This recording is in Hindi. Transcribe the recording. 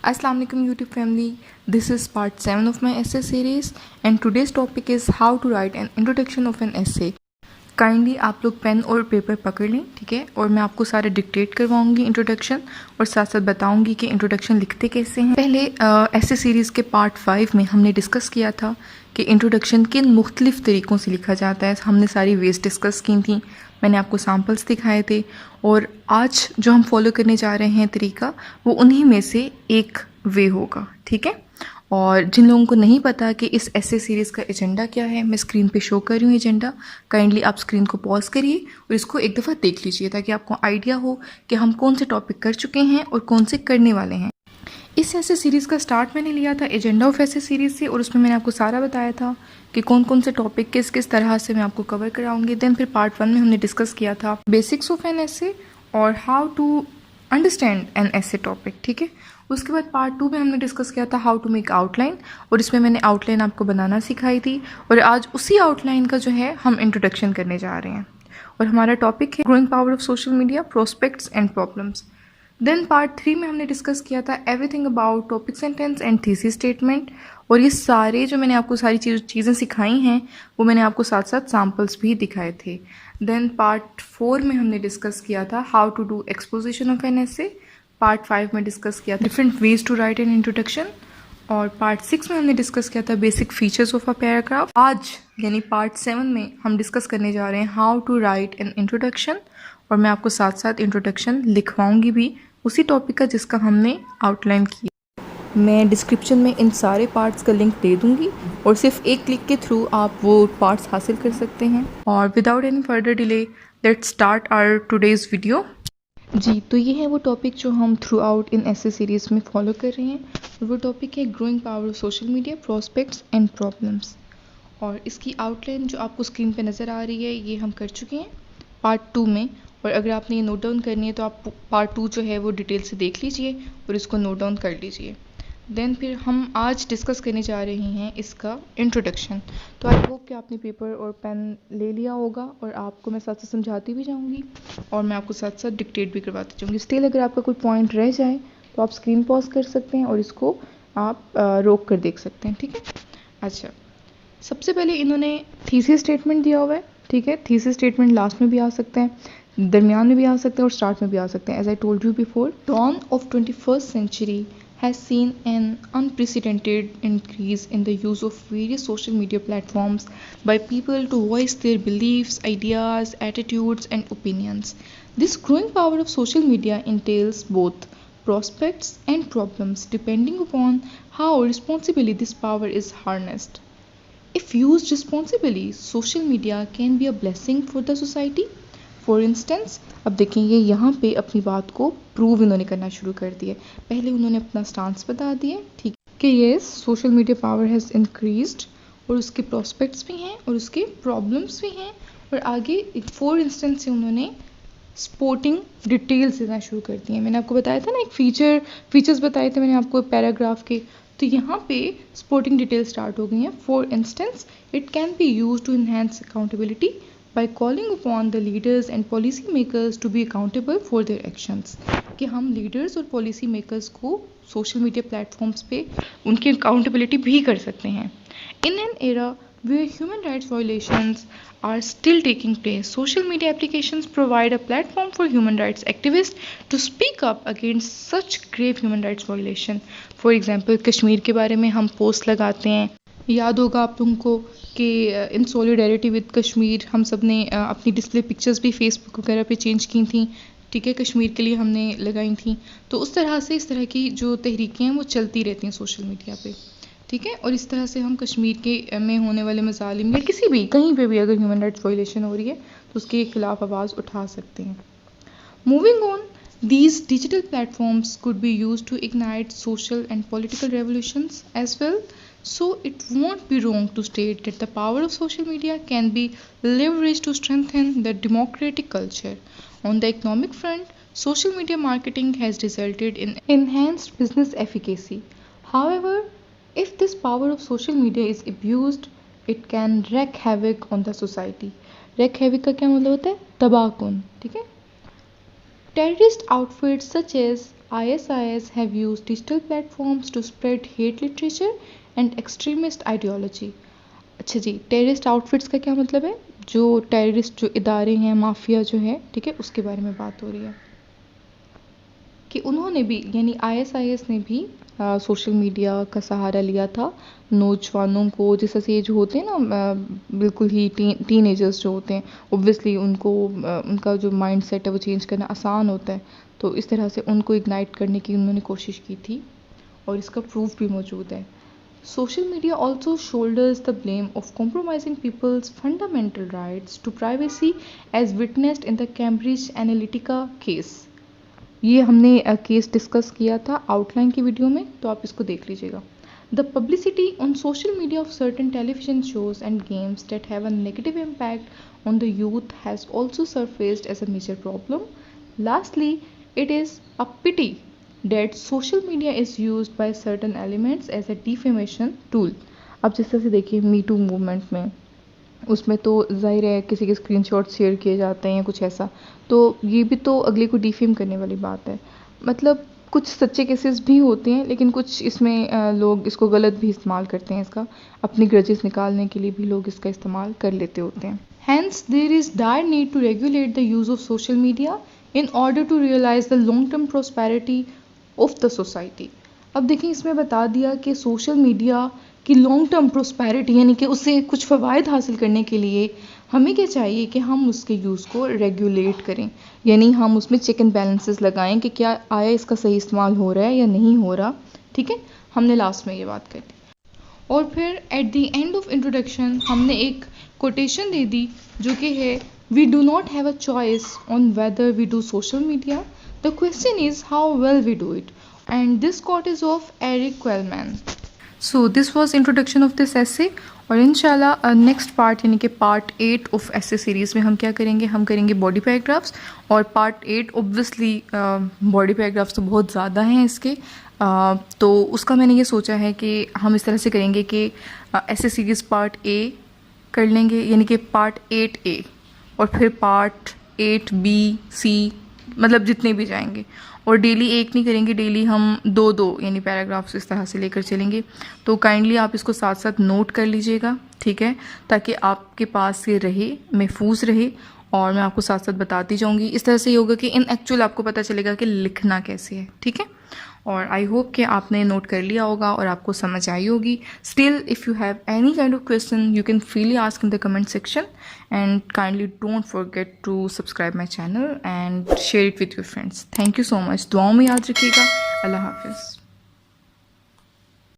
Assalamu alaikum YouTube family. This is part 7 of my essay series and today's topic is how to write an introduction of an essay. Kindly आप लोग पेन और पेपर पकड़ लें, ठीक है, और मैं आपको सारे डिक्टेट करवाऊंगी इंट्रोडक्शन और साथ साथ बताऊंगी कि इंट्रोडक्शन लिखते कैसे हैं। पहले ऐसे सीरीज़ के पार्ट 5 में हमने डिस्कस किया था कि इंट्रोडक्शन किन मुख्तलिफ़ तरीक़ों से लिखा जाता है। हमने सारी वेज डिस्कस की थी, मैंने आपको सैम्पल्स दिखाए थे और आज जो हम फॉलो करने जा रहे हैं तरीका वो उन्हीं में से एक वे होगा, ठीक है। और जिन लोगों को नहीं पता कि इस ऐसे सीरीज़ का एजेंडा क्या है, मैं स्क्रीन पे शो कर रही हूँ एजेंडा। काइंडली आप स्क्रीन को पॉज करिए और इसको एक दफ़ा देख लीजिए ताकि आपको आइडिया हो कि हम कौन से टॉपिक कर चुके हैं और कौन से करने वाले हैं। इस ऐसे सीरीज़ का स्टार्ट मैंने लिया था एजेंडा ऑफ ऐसे सीरीज़ से और उसमें मैंने आपको सारा बताया था कि कौन कौन से टॉपिक किस किस तरह से मैं आपको कवर कराऊंगी। देन फिर पार्ट 1 में हमने डिस्कस किया था बेसिक्स ऑफ एन ऐसे और हाउ टू अंडरस्टैंड एन ऐसे टॉपिक, ठीक है। उसके बाद पार्ट 2 में हमने डिस्कस किया था हाउ टू मेक आउटलाइन और इसमें मैंने आउटलाइन आपको बनाना सिखाई थी और आज उसी आउटलाइन का जो है हम इंट्रोडक्शन करने जा रहे हैं और हमारा टॉपिक है growing power of social media, prospects and problems. Then part 3 में हमने डिस्कस किया था everything about topic sentence and thesis statement और ये सारे जो मैंने आपको सारी चीज़ें सिखाई हैं वो मैंने आपको साथ साथ सैम्पल्स भी दिखाए थे। देन पार्ट 4 में हमने डिस्कस किया था how to do exposition of an essay. Part 5 में डिस्कस किया था different ways to write an introduction और पार्ट 6 में हमने डिस्कस किया था basic features of a paragraph. आज यानी पार्ट 7 में हम डिस्कस करने जा रहे हैं how to write an introduction और मैं आपको साथ साथ इंट्रोडक्शन लिखवाऊंगी भी उसी टॉपिक का जिसका हमने आउटलाइन किया। मैं डिस्क्रिप्शन में इन सारे पार्ट्स का लिंक दे दूंगी और सिर्फ एक क्लिक के थ्रू आप वो पार्ट्स हासिल कर सकते हैं। और without any further delay let's start our today's video. जी, तो ये है वो टॉपिक जो हम थ्रू आउट इन ऐसे सीरीज़ में फॉलो कर रहे हैं और वो टॉपिक है growing power of social media, prospects and problems. और इसकी आउटलाइन जो आपको स्क्रीन पे नज़र आ रही है ये हम कर चुके हैं पार्ट 2 में और अगर आपने ये नोट डाउन करनी है तो आप पार्ट 2 जो है वो डिटेल से देख लीजिए और इसको नोट डाउन कर लीजिए। देन फिर हम आज डिस्कस करने जा रहे हैं इसका इंट्रोडक्शन। तो आई होप कि आपने पेपर और पेन ले लिया होगा और आपको मैं साथ साथ समझाती भी जाऊंगी और मैं आपको साथ साथ डिक्टेट भी करवाती जाऊंगी। स्टिल अगर आपका कोई पॉइंट रह जाए तो आप स्क्रीन पॉज कर सकते हैं और इसको आप रोक कर देख सकते हैं, ठीक है। अच्छा, सबसे पहले इन्होंने थीसिस स्टेटमेंट दिया हुआ है, ठीक है। थीसिस स्टेटमेंट लास्ट में भी आ सकते हैं, दरमियान में भी आ सकते हैं और स्टार्ट में भी आ सकते हैं। As I told you before, dawn of 21st century has seen an unprecedented increase in the use of various social media platforms by people to voice their beliefs, ideas, attitudes, and opinions. This growing power of social media entails both prospects and problems depending upon how responsibly this power is harnessed. If used responsibly, social media can be a blessing for the society. For instance, अब देखेंगे यहाँ पे अपनी बात को प्रूव इन्होंने करना शुरू कर दिया। पहले उन्होंने अपना स्टांस बता दिए, ठीक है, कि ये social media power has increased और उसके प्रोस्पेक्ट्स भी हैं और उसके प्रॉब्लम्स भी हैं और आगे एक फॉर इंस्टेंस से उन्होंने स्पोर्टिंग डिटेल्स देना शुरू कर दिए। मैंने आपको बताया था ना एक फीचर्स बताए थे मैंने आपको पैराग्राफ के, तो यहाँ पे स्पोर्टिंग डिटेल स्टार्ट हो गई हैं। For instance, it can be use to enhance accountability by calling upon the leaders and policy makers to be accountable for their actions। कि हम लीडर्स और पॉलिसी मेकर्स को सोशल मीडिया प्लेटफॉर्म्स पे उनकी अकाउंटेबिलिटी भी कर सकते हैं। In an era where human rights violations are still taking place, social media applications provide a platform for human rights activists to speak up against such grave human rights violation। For example, Kashmir के बारे में हम पोस्ट लगाते हैं, याद होगा आप लोगों को कि इन सॉलिडेरिटी विद कश्मीर हम सब ने अपनी डिस्प्ले पिक्चर्स भी फेसबुक वगैरह पे चेंज की थी, ठीक है, कश्मीर के लिए हमने लगाई थी। तो उस तरह से इस तरह की जो तहरीकें हैं वो चलती रहती हैं सोशल मीडिया पे, ठीक है। और इस तरह से हम कश्मीर के में होने वाले मज़ालिम या किसी भी कहीं पे भी अगर ह्यूमन राइट्स वायलेशन हो रही है तो उसके खिलाफ आवाज़ उठा सकते हैं। Moving on, these digital platforms could be used to ignite social and political revolutions as well. So it won't be wrong to state that the power of social media can be leveraged to strengthen the democratic culture. On the economic front, social media marketing has resulted in enhanced business efficacy. However, if this power of social media is abused, it can wreak havoc on the society. Wreak havoc का क्या मतलब होता है? तबाहकुन, ठीक है। Terrorist outfits such as ISIS have used digital platforms to spread hate literature and extremist ideology. अच्छा जी, टेररिस्ट आउटफिट्स का क्या मतलब है? जो टेररिस्ट जो इदारे हैं, माफिया जो है, ठीक है, उसके बारे में बात हो रही है कि उन्होंने भी यानी ISIS ने भी सोशल मीडिया का सहारा लिया था नौजवानों को, जैसे से जो होते हैं ना बिल्कुल ही टीनेजर्स जो होते हैं, ऑब्वियसली उनको उनका जो माइंड सेट है वो चेंज करना आसान होता है, तो इस तरह से उनको इग्नाइट करने की उन्होंने कोशिश की थी और इसका प्रूफ भी मौजूद है. Social media also shoulders the blame of compromising people's fundamental rights to privacy as witnessed in the Cambridge Analytica case. ये हमने केस डिस्कस किया था आउटलाइन की वीडियो में, तो आप इसको देख लीजिएगा. The publicity on social media of certain television shows and games that have a negative impact on the youth has also surfaced as a major problem. Lastly, it is a pity that social media is used by certain elements as a defamation tool. अब जिस तरह से देखिए मी टू मूवमेंट में, उसमें तो जाहिर है किसी के स्क्रीनशॉट शेयर किए जाते हैं कुछ ऐसा, तो ये भी तो अगले को डिफेम करने वाली बात है. मतलब कुछ सच्चे केसेस भी होते हैं, लेकिन कुछ इसमें लोग इसको गलत भी इस्तेमाल करते हैं, इसका अपनी ग्रजेस निकालने के लिए भी लोग इसका इस्तेमाल कर लेते होते हैं. Hence, there is dire need to regulate the use of social media in order to realize the long-term prosperity of the society. अब देखिए इसमें बता दिया कि सोशल मीडिया की लॉन्ग टर्म प्रोस्पेरिटी यानी कि उससे कुछ फ़वाइद हासिल करने के लिए हमें क्या चाहिए कि हम उसके यूज़ को रेगुलेट करें, यानी हम उसमें चेक एंड बैलेंसेस लगाएं कि क्या आया इसका सही इस्तेमाल हो रहा है या नहीं हो रहा. ठीक है, हमने लास्ट में ये बात कर दी. और फिर at the end of introduction हमने एक कोटेशन दे दी जो कि है we do not have a choice on whether we do social media. The question is how well we do it. And this quote is of Eric Quellman. So this was introduction of this essay. और इंशाल्लाह नेक्स्ट पार्ट यानी कि पार्ट 8 ऑफ essay सीरीज़ में हम क्या करेंगे, हम करेंगे बॉडी पैराग्राफ्स. और पार्ट 8 ऑब्वियसली बॉडी पैराग्राफ्स तो बहुत ज़्यादा हैं इसके, तो उसका मैंने ये सोचा है कि हम इस तरह से करेंगे कि essay सीरीज़ पार्ट A कर लेंगे, यानी कि पार्ट 8A, और फिर पार्ट 8B C, मतलब जितने भी जाएंगे. और डेली एक नहीं करेंगे, डेली हम 2-2 यानी पैराग्राफ्स इस तरह से लेकर चलेंगे. तो काइंडली आप इसको साथ साथ नोट कर लीजिएगा, ठीक है, ताकि आपके पास ये रहे, महफूज रहे, और मैं आपको साथ साथ बताती जाऊंगी. इस तरह से ये होगा कि इन एक्चुअल आपको पता चलेगा कि लिखना कैसे है. ठीक है, और आई होप कि आपने नोट कर लिया होगा और आपको समझ आई होगी. Still if you have any kind of question you can freely ask in the comment section, and kindly don't forget to subscribe my channel and share it with your friends. Thank you so much. दुआओं में याद रखिएगा. अल्लाह हाफिज़.